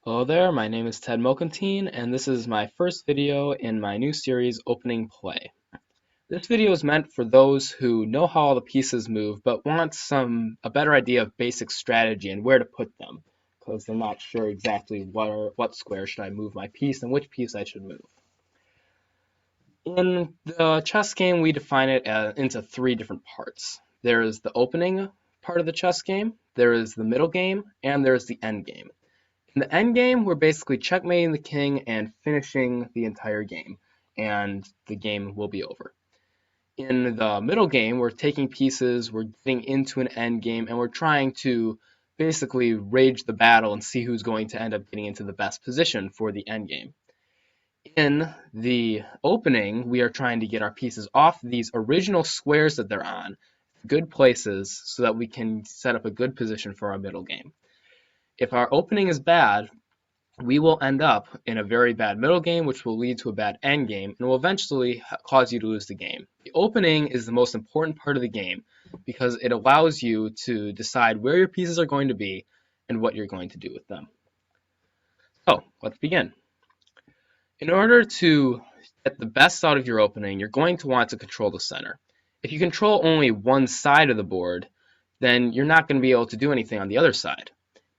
Hello there, my name is Ted Mokantine, and this is my first video in my new series, Opening Play. This video is meant for those who know how all the pieces move, but want a better idea of basic strategy and where to put them, because they're not sure exactly what square should I move my piece and which piece I should move. In the chess game, we define it into three different parts. There is the opening part of the chess game, there is the middle game, and there is the end game. In the end game, we're basically checkmating the king and finishing the entire game, and the game will be over. In the middle game, we're taking pieces, we're getting into an end game, and we're trying to basically rage the battle and see who's going to end up getting into the best position for the end game. In the opening, we are trying to get our pieces off these original squares that they're on, good places, so that we can set up a good position for our middle game. If our opening is bad, we will end up in a very bad middle game, which will lead to a bad end game, and will eventually cause you to lose the game. The opening is the most important part of the game because it allows you to decide where your pieces are going to be and what you're going to do with them. So, let's begin. In order to get the best out of your opening, you're going to want to control the center. If you control only one side of the board, then you're not going to be able to do anything on the other side.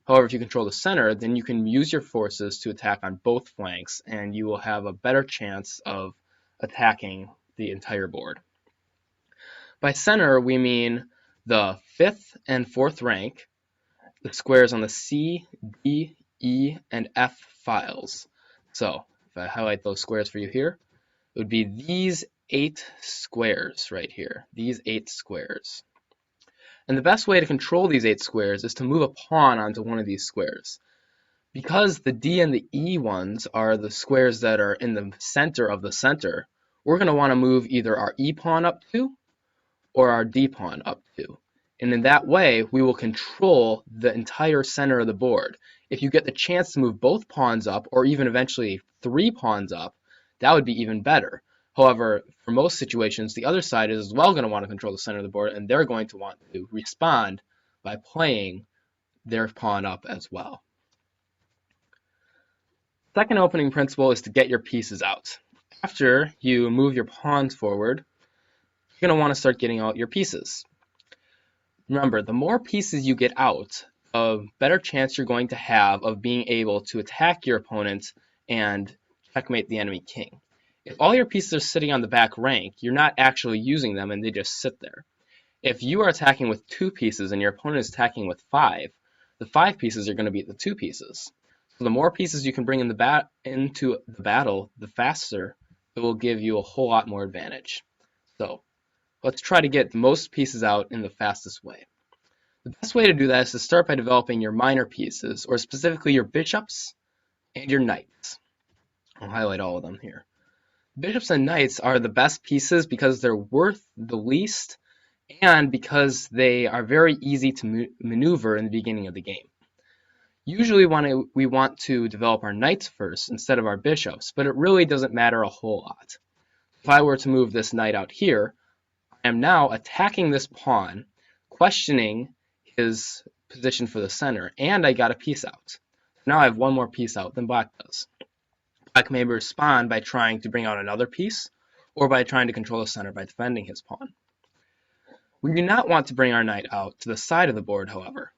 However, if you control the center, then you can use your forces to attack on both flanks, and you will have a better chance of attacking the entire board. By center, we mean the 5th and 4th rank, the squares on the C, D, E, and F files. So, if I highlight those squares for you here, it would be these 8 squares right here, these 8 squares. And the best way to control these 8 squares is to move a pawn onto one of these squares. Because the D and the E ones are the squares that are in the center of the center, we're going to want to move either our E pawn up to or our D pawn up to. And in that way, we will control the entire center of the board. If you get the chance to move both pawns up, or even eventually 3 pawns up, that would be even better. However, for most situations, the other side is as well going to want to control the center of the board, and they're going to want to respond by playing their pawn up as well. Second opening principle is to get your pieces out. After you move your pawns forward, you're going to want to start getting out your pieces. Remember, the more pieces you get out, the better chance you're going to have of being able to attack your opponent and checkmate the enemy king. If all your pieces are sitting on the back rank, you're not actually using them and they just sit there. If you are attacking with 2 pieces and your opponent is attacking with 5, the 5 pieces are going to beat the 2 pieces. So the more pieces you can bring into the battle, the faster it will give you a whole lot more advantage. So let's try to get the most pieces out in the fastest way. The best way to do that is to start by developing your minor pieces, or specifically your bishops and your knights. I'll highlight all of them here. Bishops and knights are the best pieces because they're worth the least and because they are very easy to maneuver in the beginning of the game. Usually we want to develop our knights first instead of our bishops, but it really doesn't matter a whole lot. If I were to move this knight out here, I am now attacking this pawn, questioning his position for the center, and I got a piece out. Now I have one more piece out than black does. Black may respond by trying to bring out another piece, or by trying to control the center by defending his pawn. We do not want to bring our knight out to the side of the board, however,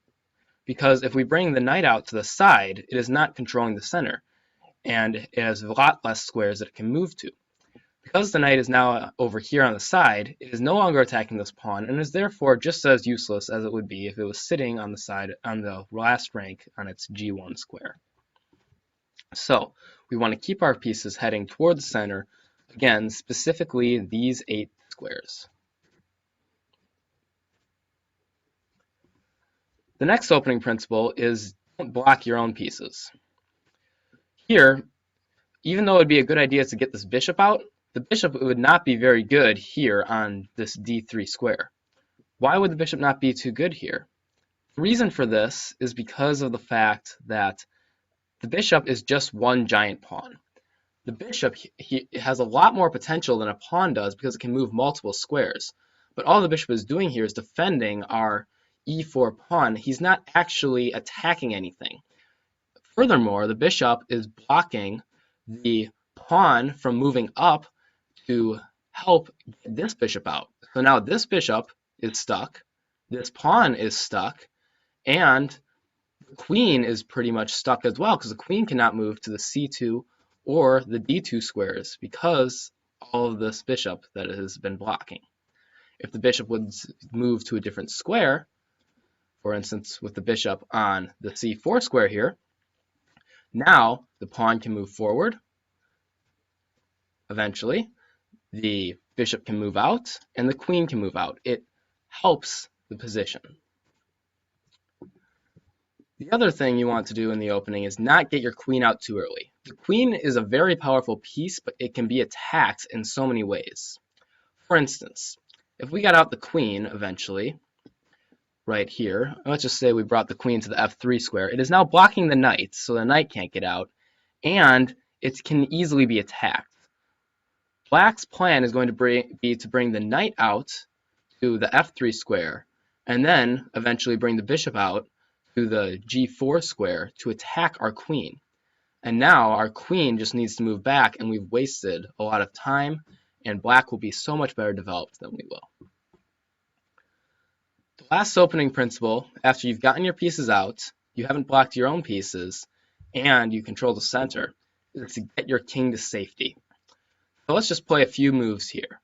because if we bring the knight out to the side, it is not controlling the center, and it has a lot less squares that it can move to. Because the knight is now over here on the side, it is no longer attacking this pawn, and is therefore just as useless as it would be if it was sitting on the side on the last rank on its G1 square. So we want to keep our pieces heading toward the center, again, specifically these 8 squares. The next opening principle is don't block your own pieces. Here, even though it would be a good idea to get this bishop out, the bishop would not be very good here on this D3 square. Why would the bishop not be too good here? The reason for this is because of the fact that the bishop is just one giant pawn. The bishop he has a lot more potential than a pawn does because it can move multiple squares. But all the bishop is doing here is defending our e4 pawn. He's not actually attacking anything. Furthermore, the bishop is blocking the pawn from moving up to help get this bishop out. So now this bishop is stuck, this pawn is stuck, and the queen is pretty much stuck as well because the queen cannot move to the c2 or the d2 squares because all of this bishop that it has been blocking. If the bishop would move to a different square, for instance with the bishop on the c4 square here, now the pawn can move forward. Eventually, the bishop can move out and the queen can move out. It helps the position. The other thing you want to do in the opening is not get your queen out too early. The queen is a very powerful piece, but it can be attacked in so many ways. For instance, if we got out the queen eventually, right here, let's just say we brought the queen to the f3 square, it is now blocking the knight, so the knight can't get out, and it can easily be attacked. Black's plan is going to be to bring the knight out to the f3 square, and then eventually bring the bishop out to the g4 square to attack our queen. And now our queen just needs to move back, and we've wasted a lot of time, and black will be so much better developed than we will. The last opening principle, after you've gotten your pieces out, you haven't blocked your own pieces, and you control the center, is to get your king to safety. So let's just play a few moves here.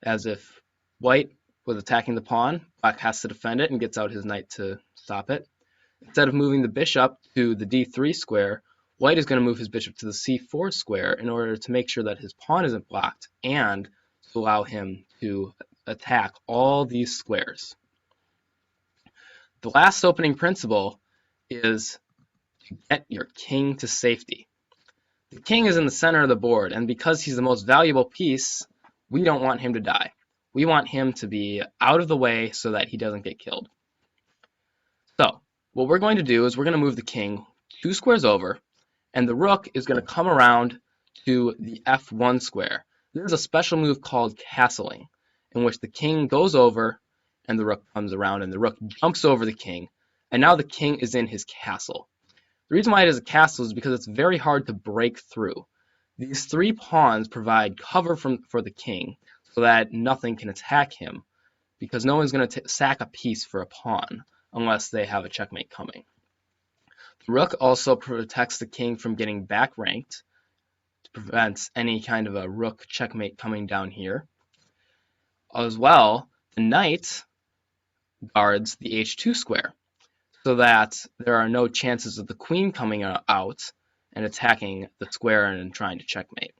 As if white was attacking the pawn, black has to defend it and gets out his knight to stop it. Instead of moving the bishop to the d3 square, white is going to move his bishop to the c4 square in order to make sure that his pawn isn't blocked and to allow him to attack all these squares. The last opening principle is to get your king to safety. The king is in the center of the board, and because he's the most valuable piece, we don't want him to die. We want him to be out of the way so that he doesn't get killed. So, what we're going to do is we're going to move the king 2 squares over, and the rook is going to come around to the f1 square. There's a special move called castling, in which the king goes over, and the rook comes around, and the rook jumps over the king, and now the king is in his castle. The reason why it is a castle is because it's very hard to break through. These 3 pawns provide cover for the king so that nothing can attack him, because no one's going to sack a piece for a pawn unless they have a checkmate coming. The rook also protects the king from getting back ranked to prevent any kind of a rook checkmate coming down here. As well, the knight guards the h2 square, so that there are no chances of the queen coming out and attacking the square and trying to checkmate.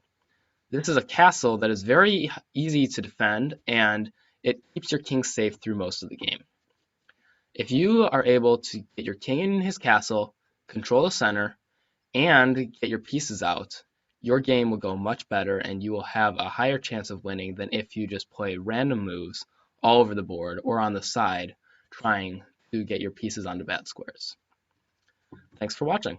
This is a castle that is very easy to defend, and it keeps your king safe through most of the game. If you are able to get your king in his castle, control the center, and get your pieces out, your game will go much better, and you will have a higher chance of winning than if you just play random moves all over the board or on the side trying to get your pieces onto bad squares. Thanks for watching.